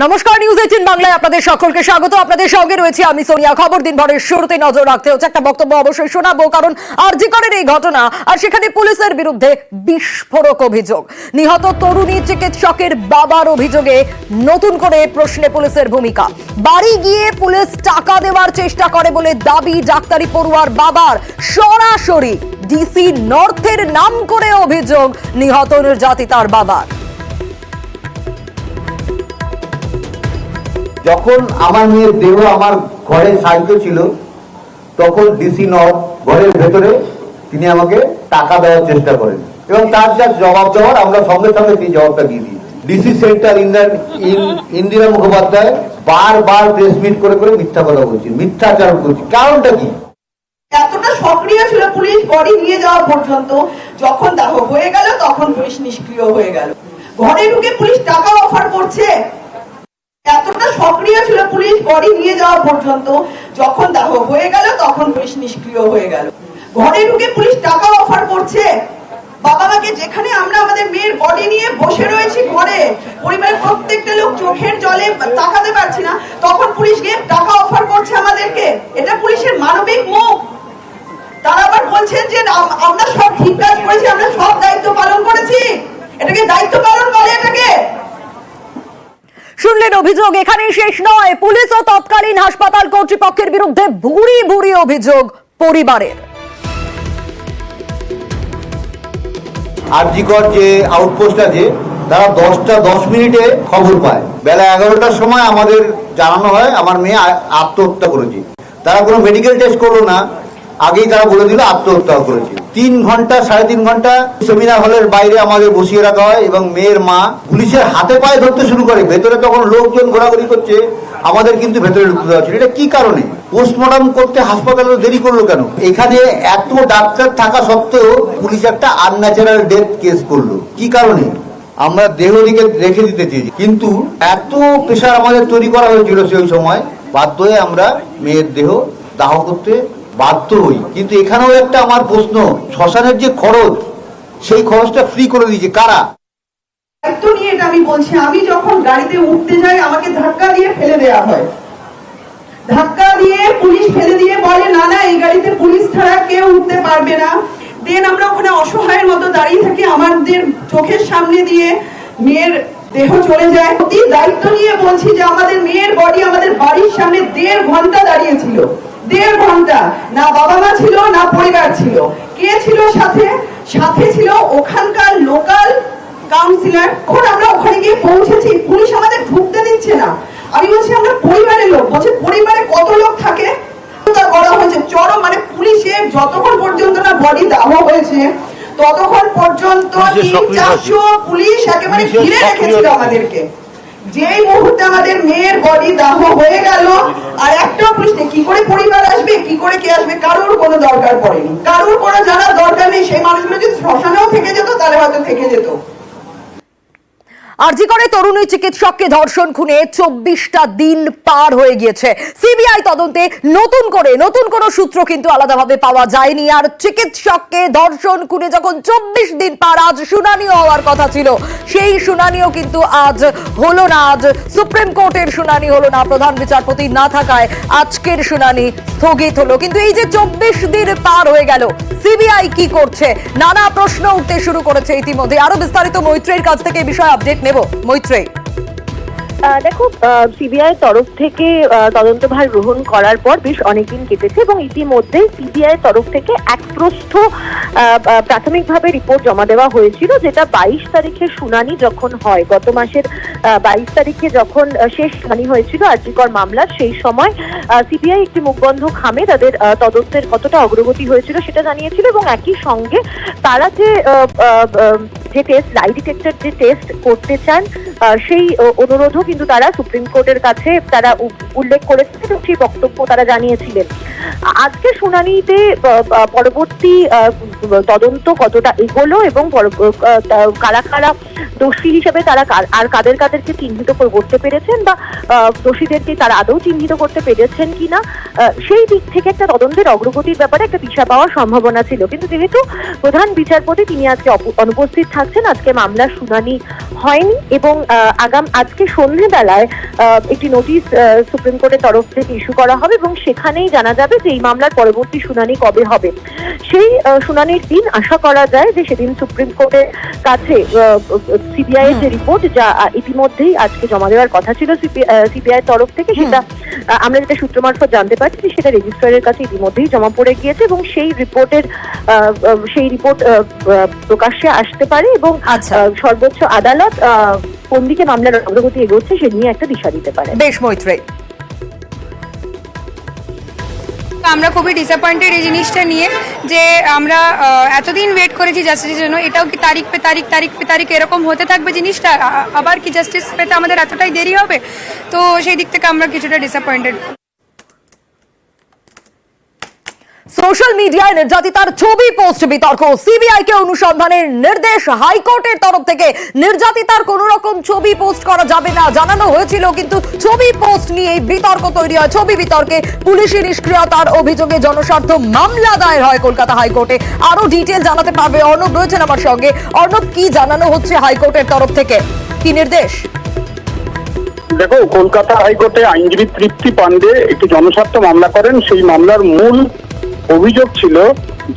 নমস্কার, নিউজ 18 বাংলায় আপনাদের সকলকে স্বাগত। আপনাদের সঙ্গে রয়েছে আমি সোনিয়া। খবর দিনভরের শুরুতে নজর রাখতে হচ্ছে একটা বক্তব্য অবশ্যই শোনাবো, কারণ আরজি করের এই ঘটনা আর সেখানে পুলিশের বিরুদ্ধে বিস্ফোরক অভিযোগ। নিহত তরুণী চিকিৎসকের বাবার অভিযোগে নতুন করে প্রশ্নে পুলিশের ভূমিকা। বাড়ি গিয়ে পুলিশ টাকা দেওয়ার চেষ্টা করে বলে দাবি ডাক্তারি পড়ুয়ার বাবার। সরাসরি ডিসি নর্থের নাম করে অভিযোগ নিহত নির্যাতিতার বাবার। যখন আমার মেয়ের দেহ আমার ঘরে সাহায্য ছিল, তখন ডিসি নর্থ ঘরের ভেতরে তিনি আমাকে টাকা দেওয়ার চেষ্টা করেন এবং তার যা জবাব দেওয়ার আমরা সঙ্গে সঙ্গে সেই জবাবটা দিয়ে দিই। ডিসি সেন্টার ইন্দিরা মুখোপাধ্যায় বারবার প্রেস মিট করে করে মিথ্যা কথা বলছি, মিথ্যাচারণ করছি। কারণটা কি? এতটা সক্রিয় ছিল পুলিশ বডি নিয়ে যাওয়া পর্যন্ত, যখন দাহ হয়ে গেল তখন পুলিশ নিষ্ক্রিয় হয়ে গেল। ঘরে ঢুকে পুলিশ টাকা অফার করছে। এতটা সক্রিয় ছিল পুলিশ বডি নিয়ে যাওয়া পর্যন্ত, যখন দাহ হয়ে গেল তখন পুলিশ নিষ্ক্রিয় হয়ে গেল। ঘরে ঢুকে পুলিশ টাকা অফার করছে। বাবা মাকে, যেখানে আমরা আমাদের মেয়ের বডি নিয়ে বসে রয়েছি ঘরে, পরিবারের প্রত্যেকটা লোক চোখের জলে তাকাতে পারছি না, তখন পুলিশ গিয়ে টাকা অফার করছে আমাদেরকে। এটা পুলিশের মানবিক মুখ। তারা আবার বলছেন যে আমরা সব ঠিক কাজ করেছি, আমরা সব দায়িত্ব পালন করেছি। এটাকে দায়িত্ব পালন বলে? এটাকে শুনলেন অভিযোগ এখানেই শেষ নয়। পুলিশ ও তৎকালীন হাসপাতাল কর্তৃপক্ষের বিরুদ্ধে ভুরি ভুরি অভিযোগ পরিবারের। আরজিকর যে আউটপোস্ট আছে, তারা 10টা 10 মিনিটে খবর পায়। বেলা 11টার সময় আমাদের জানানো হয় আমার মেয়ে আত্মহত্যা করেছে। তারা কোনো মেডিকেল টেস্ট করলো না, আগেই তারা বলে দিল আত্মহত্যা করেছে। 3 ঘন্টা 3.5 ঘন্টা সেমিনার হলের বাইরে আমাদের বসিয়ে রাখা হয় এবং মেয়ের মা পুলিশের হাতে পায়ে ধরতে শুরু করে। ভেতরে তখন লোকজন ঘোরাঘুরি করছে, আমাদের কিন্তু ভেতরে ঢুকতে দেওয়া হচ্ছে। এটা কি কারণে? পোস্টমর্টম করতে হাসপাতালে দেরি করলো কেন? এখানে এত ডাক্তার থাকা সত্ত্বেও পুলিশ একটা আনন্যাচারাল ডেথ কেস করলো। কি কারণে? আমরা দেহ রেখে দিতে চেয়েছি, কিন্তু এত প্রেশার আমাদের তৈরি করা হয়েছিল সেই সময়, বাধ্য হয়ে আমরা মেয়ের দেহ দাহ করতে বাধ্য হই। কিন্তু এখানেও একটা আমার প্রশ্ন, শ্মশানের যে খরচ, সেই খরচটা ফ্রি করে দিয়েছে কারা? দায়িত্ব নিয়ে এটা আমি বলছি। আমি যখন গাড়িতে উঠতে যাই আমাকে ধাক্কা দিয়ে ফেলে দেওয়া হয়। ধাক্কা দিয়ে পুলিশ ফেলে দিয়ে বলে না না, এই গাড়িতে পুলিশ ছাড়া কেউ উঠতে পারবে না। দেন আমরা ওখানে অসহায়ের মতো দাঁড়িয়ে থাকি, আমাদের চোখের সামনে দিয়ে মেয়ের দেহ চলে যায়। অতি দায়িত্ব নিয়ে বলছি যে আমাদের মেয়ের বডি আমাদের বাড়ির সামনে 1.5 ঘন্টা দাঁড়িয়েছিল। 1.5 ঘন্টা। না বাবা মা ছিল, না পরিবার ছিল। কে ছিল সাথে? সাথে ছিল ওখানকার লোকাল কাউন্সিলর। এখন আমরা ওখানে গিয়ে পৌঁছেছি, পুলিশ আমাদের ঢুকতে দিচ্ছে না। আমি বলছি আমরা পরিবারের লোক। বলছে পরিবারে কত লোক থাকে? করা হয়েছে চরম, মানে পুলিশের যতক্ষণ পর্যন্ত না বডি দাহ হয়েছে ততক্ষণ পর্যন্ত 300-400 পুলিশ একেবারে ঘিরে রেখেছিল আমাদেরকে। যেই মুহূর্তে আমাদের মেয়ের বডি দাহ হয়ে গেল, আর একটা পুলিশ নেই। কি করে পরিবার আসবে, কি করে কে আসবে, কারোর কোনো দরকার পড়েনি। কারোর কোনো জানার দরকার নেই। সেই মানুষগুলো যদি শ্মশানেও থেকে যেত তাহলে হয়তো থেকে যেত। আরজি করে তরুণী চিকিৎসককে ধর্ষণ খুনে 24টা দিন পার হয়ে গিয়েছে। সিবিআই তদন্তে নতুন কোনো সূত্র কিন্তু আলাদাভাবে পাওয়া যায়নি। আর চিকিৎসককে ধর্ষণ খুনে যখন 24 দিন পার, আজ শুনানিও হওয়ার কথা ছিল, সেই শুনানিও কিন্তু আজ হলো না। আজ সুপ্রিম কোর্টের শুনানি হলো না, প্রধান বিচারপতি না থাকায় আজকের শুনানি স্থগিত হলো। কিন্তু এই যে 24 দিন পার হয়ে গেল, সিবিআই কি করছে? নানা প্রশ্ন উঠতে শুরু করেছে ইতিমধ্যে। আরো বিস্তারিত মৈত্রের কাছ থেকে এই বিষয়ে আপডেট নেব। মৈত্রী, দেখো, সিবিআই তরফ থেকে তদন্তভার গ্রহণ করার পর বেশ অনেকদিন কেটেছে এবং ইতিমধ্যে সিবিআই তরফ থেকে এক প্রস্থ প্রাথমিকভাবে রিপোর্ট জমা দেওয়া হয়েছিল, যেটা 22 তারিখের শুনানি যখন হয়, গত মাসের 22 তারিখে যখন শেষ শুনানি হয়েছিল আরজিকর মামলার, সেই সময় সিবিআই একটি মুখবন্ধ খামে তাদের তদন্তের কতটা অগ্রগতি হয়েছিল সেটা জানিয়েছিল এবং একই সঙ্গে তারা যে টেস্ট, লাই ডিটেক্টর যে টেস্ট করতে চান, সেই অনুরোধও কিন্তু তারা সুপ্রিম কোর্টের কাছে তারা উল্লেখ করেছে এবং সেই বক্তব্য তারা জানিয়েছিলেন। আজকে শুনানিতে পরবর্তী তদন্ত কতটা এগোলো এবং কারা কারা দোষী হিসেবে তারা আর কাদেরকে চিহ্নিত করতে পেরেছেন বা দোষীদেরকে তারা আদৌ চিহ্নিত করতে পেরেছেন কিনা, সেই দিক থেকে একটা তদন্তের অগ্রগতির ব্যাপারে একটা দিশা পাওয়ার সম্ভাবনা ছিল। কিন্তু যেহেতু প্রধান বিচারপতি তিনি আজকে অনুপস্থিত থাকছেন, আজকে মামলার শুনানি হয়নি এবং আজকে সন্ধ্যেবেলায় একটি নোটিশ সুপ্রিম কোর্টের তরফ থেকে ইস্যু করা হবে এবং সেখানেই জানা যাবে যে এই মামলার পরবর্তী শুনানি কবে হবে। সেই শুনানির দিন আশা করা যায় যে সেদিন সুপ্রিম কোর্টের কাছে সিবিআই এর যে রিপোর্ট, যা ইতিমধ্যেই আজকে জমা দেওয়ার কথা ছিল সিবিআই তরফ থেকে, সেটা আমরা যেটা সূত্র মারফত জানতে পারছি সেটা রেজিস্ট্রারের কাছে ইতিমধ্যেই জমা পড়ে গিয়েছে এবং সেই রিপোর্ট প্রকাশ্যে আসতে পারে এবং সর্বোচ্চ আদালত কোন দিকে মামলার অগ্রগতি এগোচ্ছে সে নিয়ে একটা দিশা দিতে পারে। বেশ মৈত্রী, আমরা খুবই ডিসঅ্যাপয়েন্টেড এই জিনিসটা নিয়ে যে আমরা এতদিন ওয়েট করেছি জাস্টিসের জন্য, এটাও কি তারিখ পে তারিখ এরকম হতে থাকবে জিনিসটা? আবার কি জাস্টিস পেতে আমাদের এতটাই দেরি হবে? তো সেই দিক থেকে আমরা কিছুটা ডিসঅ্যাপয়েন্টেড। সোশ্যাল মিডিয়ায় নির্যাতিতার ছবি পোস্ট বিতর্ক, সিবিআই কে অনুসন্ধানের নির্দেশ হাইকোর্টের তরফ থেকে। নির্যাতিতার কোন রকম ছবি পোস্ট করা যাবে না জানানো হয়েছিল, কিন্তু ছবি পোস্ট নিয়ে বিতর্ক তৈরি হয়। ছবি বিতর্কে পুলিশি নিষ্ক্রিয়তার অভিযোগে জনস্বার্থ মামলা দায়ের হয় কলকাতা হাইকোর্টে। আরো ডিটেল জানাতে পারবে অর্ণব, রয়েছেন আমার সঙ্গে। অর্ণব, কি জানানো হচ্ছে হাইকোর্টের তরফ থেকে, কি নির্দেশ? দেখো, কলকাতা হাইকোর্টে আইনজীবী তৃপ্তি পান্ডে একটি জনস্বার্থ মামলা করেন। সেই মামলার মূল অভিযোগ ছিল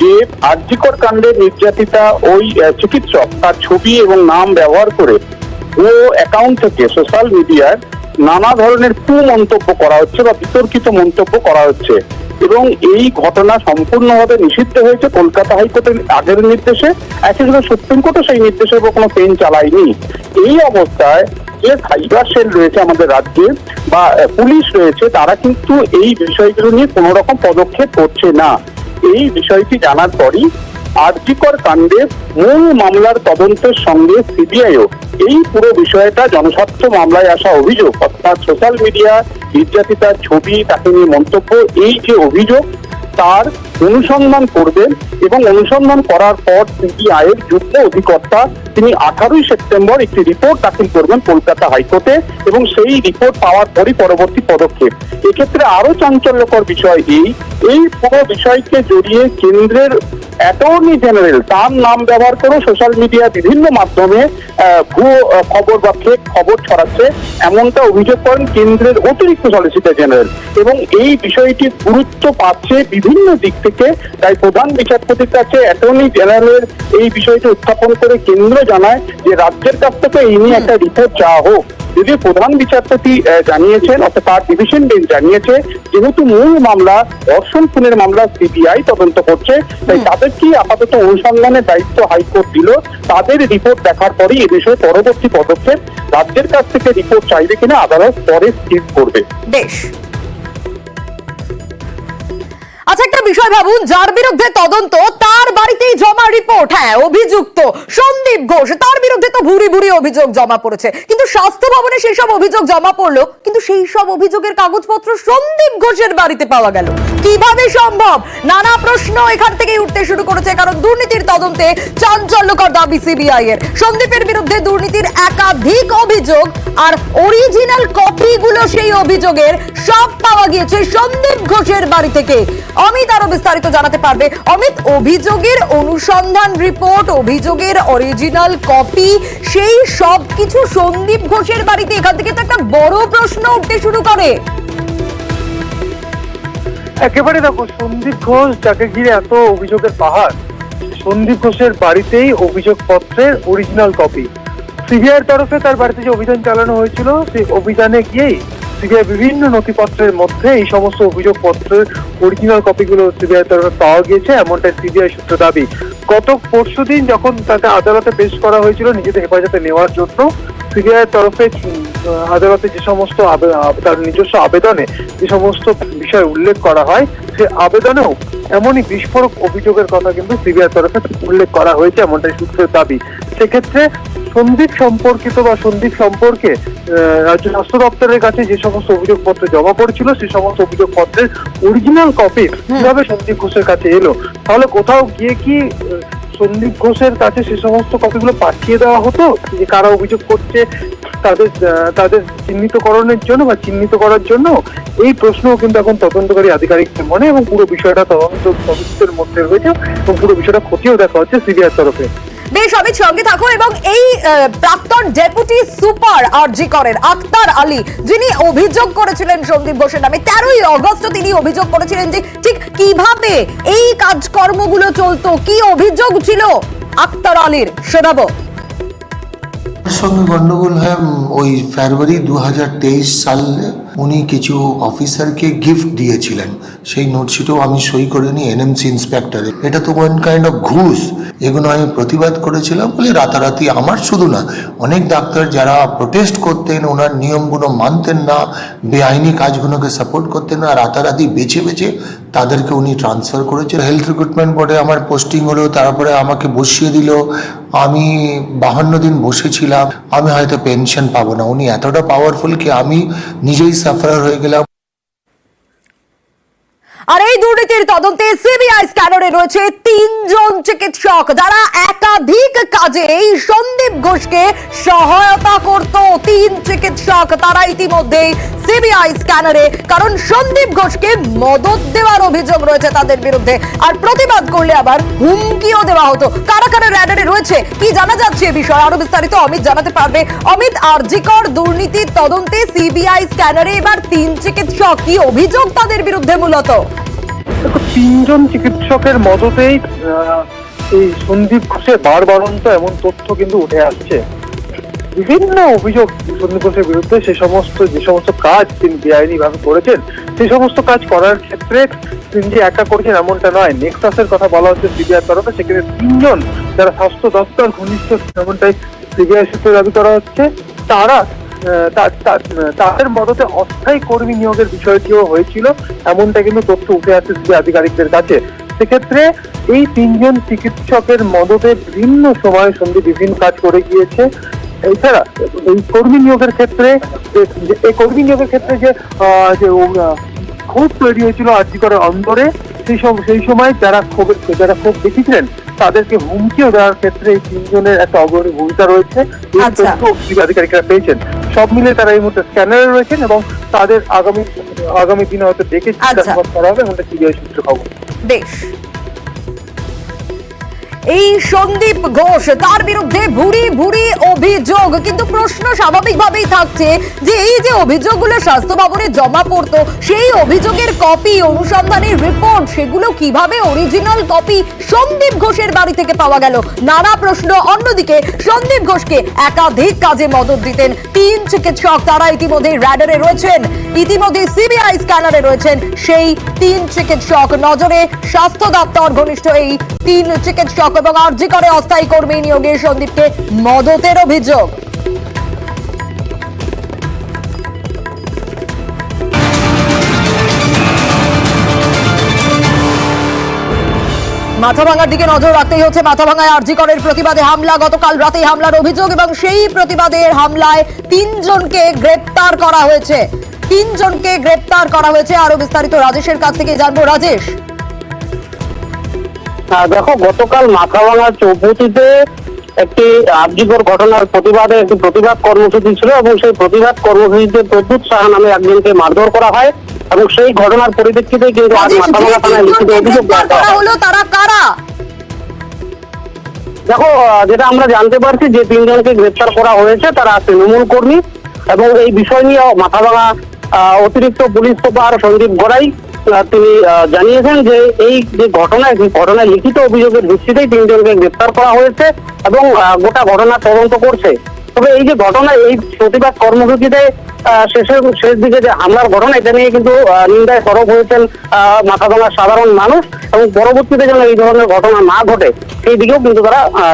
যে আরজিকর কাণ্ডে নির্যাতিতা ওই চিকিৎসক তার ছবি এবং নাম ব্যবহার করে ও অ্যাকাউন্ট থেকে সোশ্যাল মিডিয়ার নানা ধরনের মন্তব্য করা হচ্ছে বা বিতর্কিত মন্তব্য করা হচ্ছে এবং এই ঘটনা সম্পূর্ণভাবে নিষিদ্ধ হয়েছে কলকাতা হাইকোর্টের আগের নির্দেশে। একইভাবে সুপ্রিম কোর্টও সেই নির্দেশের উপর কোনো পেন চালায়নি। এই অবস্থায় যে সাইবার সেল রয়েছে আমাদের রাজ্যে বা পুলিশ রয়েছে, তারা কিন্তু এই বিষয়গুলো নিয়ে কোনো রকম পদক্ষেপ করছে না। এই বিষয়টি জানার পরই আরজিকর কাণ্ডের মূল মামলার তদন্তের সঙ্গে সিবিআইও এই পুরো বিষয়টা জনস্বার্থ মামলায় আসা অভিযোগ, অর্থাৎ সোশ্যাল মিডিয়া নির্যাতিতার ছবি, তাকে নিয়ে মন্তব্য, এই যে অভিযোগ তার অনুসন্ধান করবেন এবং অনুসন্ধান করার পর সিবিআই এর যুগ্ম অধিকর্তা তিনি 18ই সেপ্টেম্বর একটি রিপোর্ট দাখিল করবেন কলকাতা হাইকোর্টে এবং সেই রিপোর্ট পাওয়ার পরই পরবর্তী পদক্ষেপ। এক্ষেত্রে আরো চাঞ্চল্যকর বিষয় এই পুরো বিষয়কে জড়িয়ে কেন্দ্রের অ্যাটর্নি জেনারেল তার নাম ব্যবহার করে সোশ্যাল মিডিয়া বিভিন্ন মাধ্যমে ভুয়ো খবর বা ফেক খবর ছড়াচ্ছে, এমনটা অভিযোগ করেন কেন্দ্রের অতিরিক্ত সলিসিটর জেনারেল এবং এই বিষয়টি গুরুত্ব পাচ্ছে বিভিন্ন দিক থেকে। তাই প্রধান বিচারপতির কাছে অ্যাটর্নি জেনারেলের এই বিষয়টি উত্থাপন করে কেন্দ্র জানায় যে রাজ্যের কাছ থেকে এই নিয়ে একটা রিপোর্ট চাওয়া হোক। যদিও প্রধান বিচারপতি জানিয়েছেন, অর্থাৎ তার ডিভিশন বেঞ্চ জানিয়েছে, যেহেতু মূল মামলা ধর্ষণ খুনের মামলা সিবিআই তদন্ত করছে, তাই তাদেরকে আপাতত অনুসন্ধানের দায়িত্ব হাইকোর্ট দিল। তাদের রিপোর্ট দেখার পরেই এ বিষয়ে পরবর্তী পদক্ষেপ রাজ্যের কাছ থেকে রিপোর্ট চাইবে কিনা আদালত পরে স্থির করবে। বেশ, আচ্ছা, একটা বিষয় ভাবুন, যার বিরুদ্ধে তদন্ত তার বাড়িতেই জমা রিপোর্ট। হ্যাঁ, অভিযুক্ত সন্দীপ ঘোষ, তার বিরুদ্ধে তো ভুরি ভুরি অভিযোগ জমা পড়েছে, কিন্তু স্বাস্থ্য ভবনে সেই সব অভিযোগ জমা পড়লো, কিন্তু সেই সব অভিযোগের কাগজপত্র সন্দীপ ঘোষের বাড়িতে পাওয়া গেল কিভাবে সম্ভব? নানা প্রশ্ন এখান থেকেই উঠতে শুরু করেছে, কারণ দুর্নীতির তদন্তে চাঞ্চল্যকর দাবি সিবিআই এর। সন্দীপের বিরুদ্ধে দুর্নীতির একাধিক অভিযোগ আর অরিজিনাল কপিগুলো সেই অভিযোগের সব পাওয়া গিয়েছে সন্দীপ ঘোষের বাড়ি থেকে। অমিত আরো বিস্তারিত জানাতে পারবে। অমিত, অভিযোগের অনুসন্ধান রিপোর্ট, অভিযোগের অরিজিনাল কপি, সেই সব কিছু সন্দীপ ঘোষের বাড়িতে, এখান থেকে তো একটা বড় প্রশ্ন উঠতে শুরু করে। একেবারে দেখো, সন্দীপ ঘোষ যাকে ঘিরে এত অভিযোগের পাহাড়, সন্দীপ ঘোষের বাড়িতেই অভিযোগপত্রের অরিজিনাল কপি। সিবিআইয়ের তরফে তার বাড়িতে যে অভিযান চালানো হয়েছিল, সেই অভিযানে গিয়েই সিবিআই বিভিন্ন নথিপত্রের মধ্যে এই সমস্ত অভিযোগপত্রের অরিজিনাল কপিগুলো সিবিআই তরফে পাওয়া গিয়েছে, এমনটাই সিবিআই সূত্র দাবি। গত পরশুদিন যখন তাকে আদালতে পেশ করা হয়েছিল নিজেদের হেফাজতে নেওয়ার জন্য, সিবিআই তরফে আদালতে যে সমস্ত তার নিজস্ব আবেদনে যে সমস্ত বিষয় উল্লেখ করা হয়, সে আবেদনেও এমনই বিস্ফোরক অভিযোগের কথা কিন্তু সিবিআই তরফে উল্লেখ করা হয়েছে, এমনটাই সূত্রের দাবি। সেক্ষেত্রে সন্দীপ সম্পর্কিত বা সন্দীপ সম্পর্কে রাজ্য স্বাস্থ্য দপ্তরের কাছে যে সমস্ত অভিযোগপত্র জমা পড়েছিল, সেই সমস্ত অভিযোগপত্রের অরিজিনাল কপি কিভাবে সন্দীপ ঘোষের কাছে এলো? তাহলে কোথাও গিয়ে কি সন্দীপ ঘোষের কাছে সে সমস্ত কপিগুলো পাঠিয়ে দেওয়া হতো যে কারা অভিযোগ করছে তাদের চিহ্নিতকরণের জন্য বা চিহ্নিত করার জন্য এই প্রশ্নও কিন্তু এখন তদন্তকারী আধিকারিকদের মনে, এবং পুরো বিষয়টা তদন্তের মধ্যে রয়েছে এবং পুরো বিষয়টা খতিয়েও দেখা হচ্ছে সিবিআই তরফে। বেশ, অমিত সঙ্গে থাকো। এবং এই প্রাক্তন ডেপুটি সুপার আরজি করেন আক্তার আলী, যিনি অভিযোগ করেছিলেন সন্দীপ ঘোষের নামে, 13ই অগস্ট তিনি অভিযোগ করেছিলেন যে ঠিক কিভাবে এই কাজকর্মগুলো চলতো, কি অভিযোগ ছিল আক্তার আলীর, শোনাবো। সঙ্গে গন্ডগোল হয় ওই ফেব্রুয়ারি 2023 সালে উনি কিছু অফিসারকে গিফট দিয়েছিলেন, সেই নোটশিটও আমি সই করে নিই এনএমসি ইন্সপেক্টরে। এটা তো ওয়ান কাইন্ড অফ ঘুষ। এগুলো আমি প্রতিবাদ করেছিলাম বলে রাতারাতি, আমার শুধু না, অনেক ডাক্তার যারা প্রোটেস্ট করতেন, ওনার নিয়মগুলো মানতেন না, বেআইনি কাজগুলোকে সাপোর্ট করতেন না, রাতারাতি বেছে বেছে তাদেরকে উনি ট্রান্সফার করেছেন। হেলথ রিক্রুটমেন্ট বোর্ডে আমার পোস্টিং হলো, তারপরে আমাকে বসিয়ে দিল। আমি 52 দিন বসেছিলাম, আমি হয়তো পেনশন পাবো না। উনি এতটা পাওয়ারফুল কি আমি নিজেই সাফারার হয়ে গেলাম। আর এই দুর্নীতির তদন্তে সিবিআই স্ক্যানারে রয়েছে 3 জন চিকিৎসক, যারা একাধিক কাজে এই সন্দীপ ঘোষকে সহায়তা করত। 3 চিকিৎসক তারা ইতিমধ্যেই সিবিআই স্ক্যানারে, কারণ সন্দীপ ঘোষকে মদত দেওয়ার অভিযোগ রয়েছে তাদের বিরুদ্ধে। আর প্রতিবাদ করলে আবার হুমকিও দেওয়া হতো। কারা কারা র্যাডারে রয়েছে, কি জানা যাচ্ছে এ বিষয়ে আরো বিস্তারিত অমিত জানাতে পারবে। অমিত, আরজিকর দুর্নীতির তদন্তে সিবিআই স্ক্যানারে এবার 3 চিকিৎসক, কি অভিযোগ তাদের বিরুদ্ধে মূলত? 3 জন চিকিৎসকের মদতেই এই সন্দীপ ঘোষের বারবারন্ত এমন তথ্য কিন্তু উঠে আসছে। বিভিন্ন অভিযোগ সন্দীপ ঘোষের বিরুদ্ধে, যে সমস্ত কাজ তিনি বেআইনি ভাবে করেছেন, সেই সমস্ত কাজ করার ক্ষেত্রে তিনি যে একা করেছেন এমনটা নয়। নেক্সাসের কথা বলা হচ্ছে সিবিআই তরফে, সেখানে 3 জন যারা স্বাস্থ্য দপ্তর ঘনিষ্ঠ, এমনটাই সিবিআই সূত্রে দাবি করা হচ্ছে। তাদের মদতে অস্থায়ী কর্মী নিয়োগের বিষয়টিও হয়েছিল, এমনটা কিন্তু তথ্য উঠে আসছে সিবিআই আধিকারিকদের কাছে। সেক্ষেত্রে এই 3 জন চিকিৎসকের মদতে বিভিন্ন সময় সন্দীপ বিভিন্ন কাজ করে গিয়েছে। এছাড়া এই কর্মী নিয়োগের ক্ষেত্রে যে ক্ষোভ তৈরি হয়েছিল আরজিকরের অন্দরে, সেই সময় যারা ক্ষোভ দেখেছিলেন তাদেরকে হুমকিও দেওয়ার ক্ষেত্রে এই 3 জনের একটা অগ্রণী ভূমিকা রয়েছে। এই তথ্য আধিকারিকরা পেয়েছেন। সব মিলে তারা এই মুহূর্তে স্ক্যানারে রয়েছেন এবং তাদের আগামী দিনে হয়তো দেখে জিজ্ঞাসাবাদ করা হবে, এমনটা সিবিআই সূত্রে খবর। বেশ, এই সন্দীপ ঘোষ, তার বিরুদ্ধে ভুরি ভুরি অভিযোগ, কিন্তু প্রশ্ন স্বাভাবিকভাবেই থাকছে যে এই যে অভিযোগগুলো স্বাস্থ্য ভবনে জমা পড়তো, সেই অভিযোগের কপি, অনুসন্ধানের রিপোর্ট, সেগুলো কিভাবে অরিজিনাল কপি সন্দীপ ঘোষের বাড়ি থেকে পাওয়া গেল, নানা প্রশ্ন। অন্যদিকে সন্দীপ ঘোষকে একাধিক কাজে মদত দিতেন 3 চিকিৎসক, তারা ইতিমধ্যে র্যাডারে রয়েছেন, ইতিমধ্যে সিবিআই স্ক্যানারে রয়েছেন সেই 3 চিকিৎসক। নজরে স্বাস্থ্য দপ্তর ঘনিষ্ঠ এই 3 চিকিৎসক এবং আরজিকরে অস্থায়ী কর্মী নিয়োগে সন্দীপকে মদতের অভিযোগ। মাথাভাঙার দিকে নজর রাখতেই হচ্ছে। মাথাভাঙায় আরজিকরের প্রতিবাদে হামলা, গতকাল রাতে হামলার অভিযোগ এবং সেই প্রতিবাদের হামলায় 3 জনকে গ্রেপ্তার করা হয়েছে। 3 জনকে গ্রেপ্তার করা হয়েছে। আরো বিস্তারিত রাজেশের কাছ থেকে জানবো। রাজেশ, দেখো, গতকাল মাথাভাঙার চৌপতিতে একটি আরজিকর ঘটনার প্রতিবাদে একটি প্রতিবাদ কর্মসূচি ছিল এবং সেই প্রতিবাদ কর্মসূচিতে প্রদ্যুৎ সাহা নামে একজনকে মারধর করা হয় এবং সেই ঘটনার পরিপ্রেক্ষিতে কিন্তু আজ মাথাভাঙা থানায় লিখিত অভিযোগ করা হলো। তারা কারা? দেখো, যেটা আমরা জানতে পারছি যে 3 জনকে গ্রেপ্তার করা হয়েছে তারা তৃণমূল কর্মী এবং এই বিষয় নিয়ে মাথাভাঙা অতিরিক্ত পুলিশ সুপার সন্দীপ গড়াই তিনি জানিয়েছেন যে এই যে ঘটনায় লিখিত অভিযোগের ভিত্তিতেই 3 জনকে গ্রেপ্তার করা হয়েছে এবং গোটা ঘটনা তদন্ত করছে। তবে এই যে ঘটনা, এই প্রতিবাদ কর্মসূচিতে শেষ দিকে যে হামলার ঘটনা, এটা নিয়ে কিন্তু নিন্দায় সরব হয়েছেন মাথাভাঙার সাধারণ মানুষ এবং পরবর্তীতে যেন এই ধরনের ঘটনা না ঘটে সেই দিকেও কিন্তু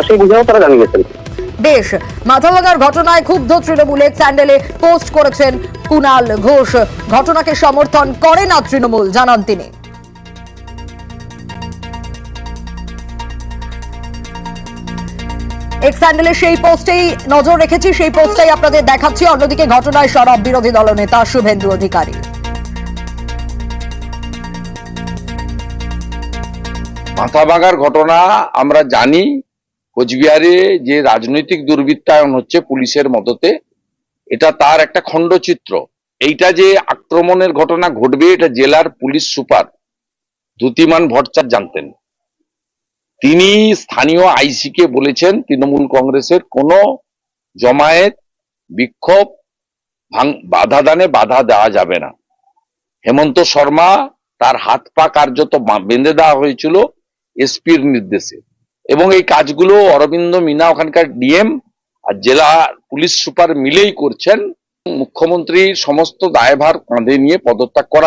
সেই বিষয়েও তারা জানিয়েছেন। বেশ, মাথাভাঙার ঘটনায় ক্ষুব্ধ তৃণমূল এক স্যান্ডেলে পোস্ট করেছেন কুণাল ঘোষ। ঘটনাকে সমর্থন করে না তৃণমূল, জানান তিনি। এক স্যান্ডেলে সেই পোস্টেই নজর রেখেছি, সেই পোস্টটাই আপনাদের দেখাচ্ছি। অন্যদিকে ঘটনায় সরব বিরোধী দলনেতা শুভেন্দু অধিকারী। মাথাভাঙার ঘটনা আমরা জানি, কোচবিহারে যে রাজনৈতিক দুর্বৃত্তায়ন হচ্ছে পুলিশের মদতে, এটা তার একটা খণ্ডচিত্র। এইটা যে আক্রমণের ঘটনা ঘটবে এটা জেলার পুলিশ সুপার দ্যুতিমান ভট্টাচার্য জানতেন। তিনি স্থানীয় আইসি কে বলেছেন তৃণমূল কংগ্রেসের কোনো জমায়েত বিক্ষোভ বাধা দানে বাধা দেওয়া যাবে না। হেমন্ত শর্মা তার হাত পা কার্যত বেঁধে দেওয়া হয়েছিল এসপির নির্দেশে, এবং এই কাজগুলো অরবিন্দ মিনা ওখানকার ডিএম আর জেলা পুলিশ সুপার মিলেই করছেন। মুখ্যমন্ত্রীর সমস্ত দায়ভার কাঁধে নিয়ে পদত্যাগ করা